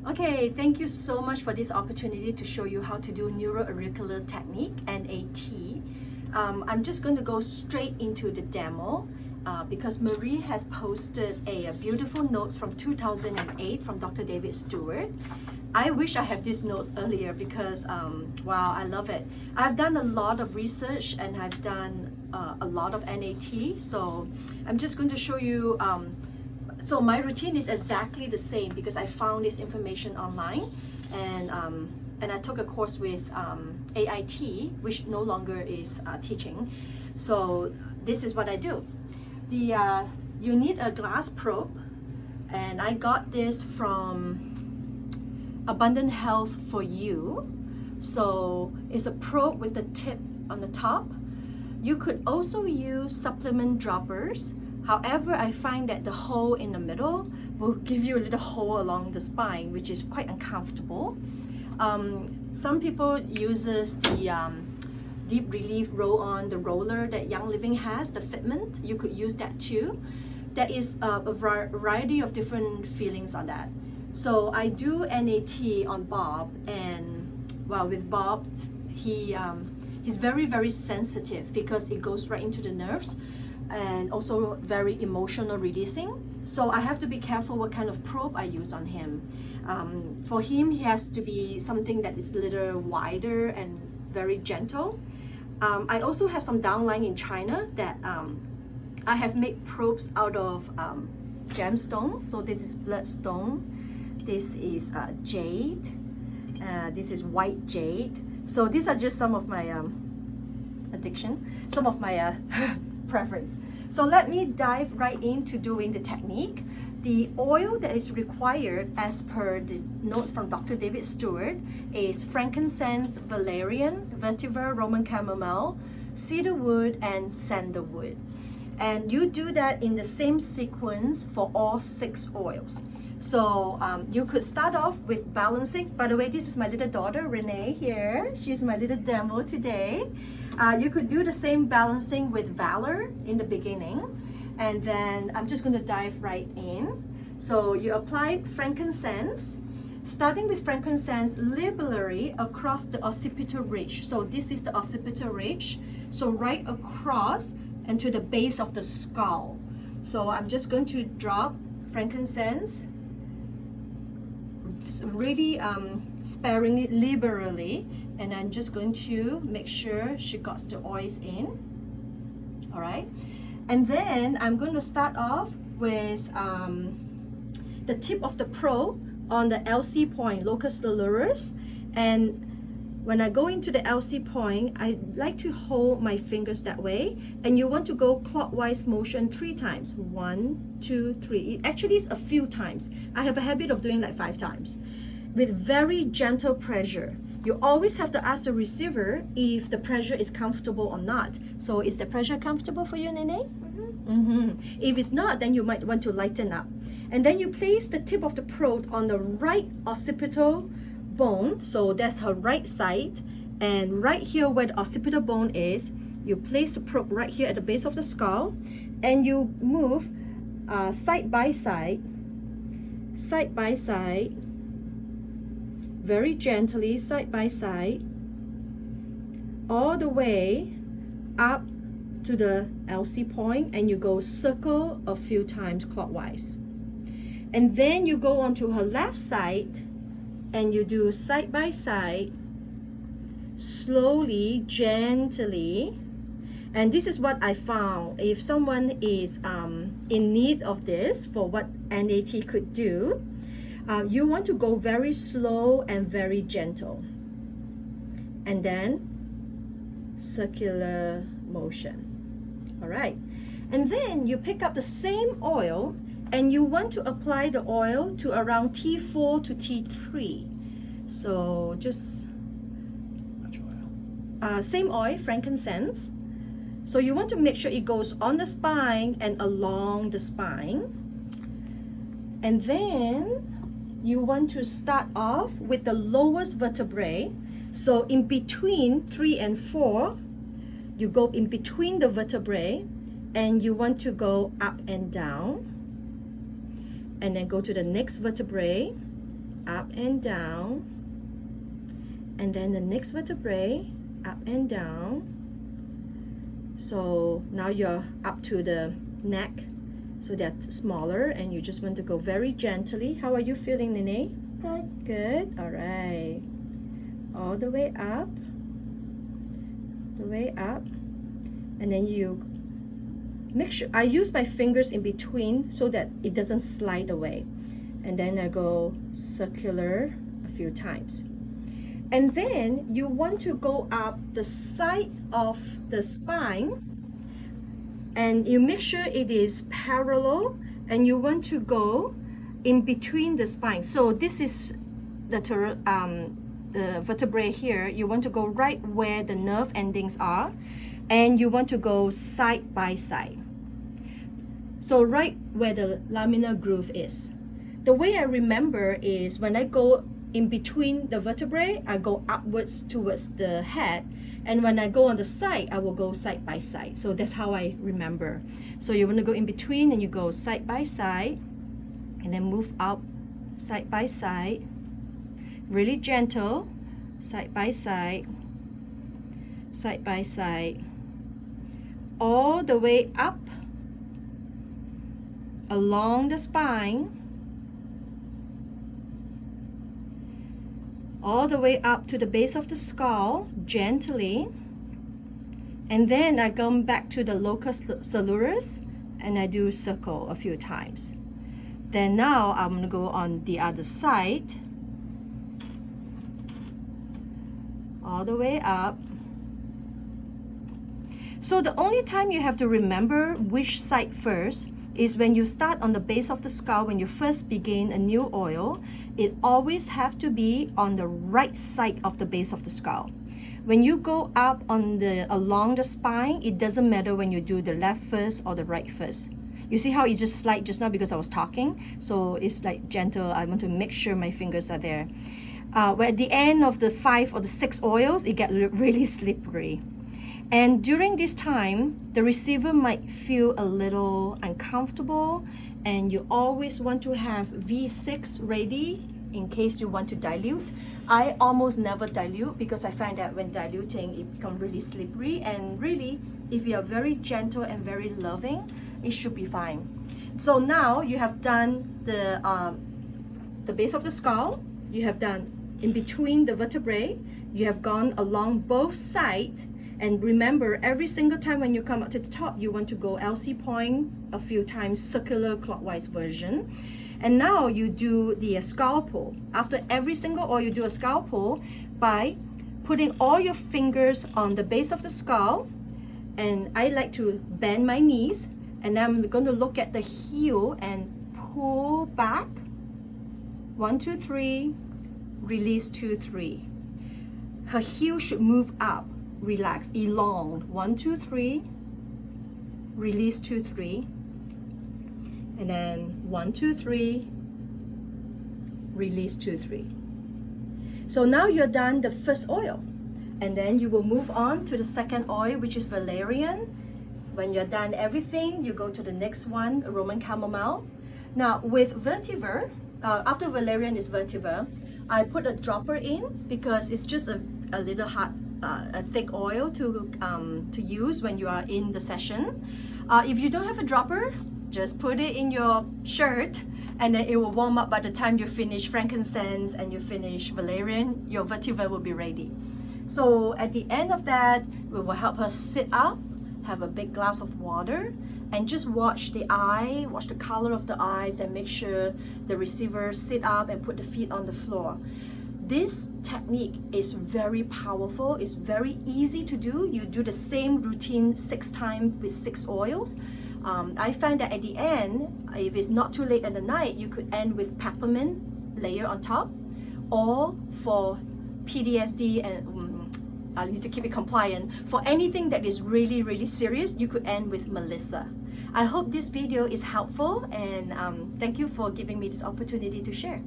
Okay, thank you so much for this opportunity to show you how to do Neuro-Auricular Technique, NAT. I'm just going to go straight into the demo because Marie has posted a beautiful notes from 2008 from Dr. David Stewart. I wish I have these notes earlier because, wow, I love it. I've done a lot of research and I've done a lot of NAT, so I'm just going to show you so my routine is exactly the same because I found this information online, and I took a course with AIT, which no longer is teaching. So this is what I do. You need a glass probe, and I got this from Abundant Health for You. So it's a probe with a tip on the top. You could also use supplement droppers. However, I find that the hole in the middle will give you a little hole along the spine, which is quite uncomfortable. Some people uses the deep relief roll-on, the roller that Young Living has, the Fitment. You could use that too. There is a variety of different feelings on that. So I do NAT on Bob, and well, with Bob, he's very, very sensitive because it goes right into the nerves, and also very emotional releasing. So I have to be careful what kind of probe I use on him. For him, he has to be something that is a little wider and very gentle. I also have some downline in China that I have made probes out of gemstones. So this is bloodstone, this is jade, this is white jade. So these are just some of my some of my preference. So let me dive right into doing the technique. The oil that is required as per the notes from Dr. David Stewart is frankincense, valerian, vetiver, Roman chamomile, cedarwood, and sandalwood. And you do that in the same sequence for all 6 oils. So you could start off with balancing. By the way, this is my little daughter, Renee here. She's my little demo today. You could do the same balancing with Valor in the beginning. And then I'm just going to dive right in. So you apply frankincense, starting with frankincense liberally across the occipital ridge. So this is the occipital ridge. So right across and to the base of the skull. So I'm just going to drop frankincense really sparingly, liberally, and I'm just going to make sure she got the oils in. All right, and then I'm going to start off with the tip of the probe on the LC point, locus stenosus, and when I go into the LC point, I like to hold my fingers that way, and you want to go clockwise motion 3 times. 1, 2, 3. It actually is a few times. I have a habit of doing like 5 times with very gentle pressure. You always have to ask the receiver if the pressure is comfortable or not. So is the pressure comfortable for you, Nene? If it's not, then you might want to lighten up. And then you place the tip of the probe on the right occipital bone. So that's her right side. And right here where the occipital bone is, you place the probe right here at the base of the skull. And you move side by side, very gently, side by side, all the way up to the LC point, and you go circle a few times clockwise. And then you go onto her left side and you do side by side, slowly, gently. And this is what I found. If someone is in need of this for what NAT could do, you want to go very slow and very gentle. And then circular motion. All right. And then you pick up the same oil and you want to apply the oil to around T4 to T3. So just same oil, frankincense. So you want to make sure it goes on the spine and along the spine. And then you want to start off with the lowest vertebrae. So in between 3 and 4, you go in between the vertebrae and you want to go up and down. And then go to the next vertebrae up and down, and then the next vertebrae, up and down. So now you're up to the neck, so that's smaller, and you just want to go very gently. How are you feeling, Nene? Good. Good. All right. All the way up, and then you make sure I use my fingers in between so that it doesn't slide away, and then I go circular a few times. And then you want to go up the side of the spine, and you make sure it is parallel, and you want to go in between the spine. So this is the vertebrae here. You want to go right where the nerve endings are, and you want to go side by side. So right where the laminar groove is. The way I remember is when I go in between the vertebrae, I go upwards towards the head, and when I go on the side, I will go side by side. So that's how I remember. So you want to go in between, and you go side by side, and then move up side by side, really gentle, side by side, all the way up along the spine, all the way up to the base of the skull, gently. And then I come back to the locus coeruleus, and I do circle a few times. Then now I'm going to go on the other side, all the way up. So the only time you have to remember which side first is when you start on the base of the skull. When you first begin a new oil, it always have to be on the right side of the base of the skull. When you go up on along the spine, it doesn't matter when you do the left first or the right first. You see how it just slide just now because I was talking? So it's like gentle. I want to make sure my fingers are there. Where at the end of the 5 or the 6 oils, it gets really slippery. And during this time, the receiver might feel a little uncomfortable, and you always want to have V6 ready in case you want to dilute. I almost never dilute because I find that when diluting, it becomes really slippery, and really, if you are very gentle and very loving, it should be fine. So now you have done the base of the skull, you have done in between the vertebrae, you have gone along both sides. And remember, every single time when you come up to the top, you want to go LC point a few times, circular clockwise version. And now you do the scalpel. After every single oil, you do a scalpel by putting all your fingers on the base of the skull. And I like to bend my knees, and I'm going to look at the heel and pull back. 1, 2, 3, release 2, 3. Her heel should move up. Relax, elong. 1, 2, 3, release 2, 3, and then 1, 2, 3, release 2, 3. So now you're done the first oil, and then you will move on to the second oil, which is valerian. When you're done everything, you go to the next one, Roman chamomile. Now with vetiver, after valerian is vetiver, I put a dropper in because it's just a little hard. A thick oil to use when you are in the session. If you don't have a dropper, just put it in your shirt, and then it will warm up. By the time you finish frankincense and you finish valerian, your vetiver will be ready. So at the end of that, we will help her sit up, have a big glass of water, and just watch the eye, watch the color of the eyes, and make sure the receiver sit up and put the feet on the floor. This technique is very powerful. It's very easy to do. You do the same routine 6 times with 6 oils. I find that at the end, if it's not too late at the night, you could end with peppermint layer on top, or for PTSD, and I need to keep it compliant. For anything that is really, really serious, you could end with Melissa. I hope this video is helpful, and thank you for giving me this opportunity to share.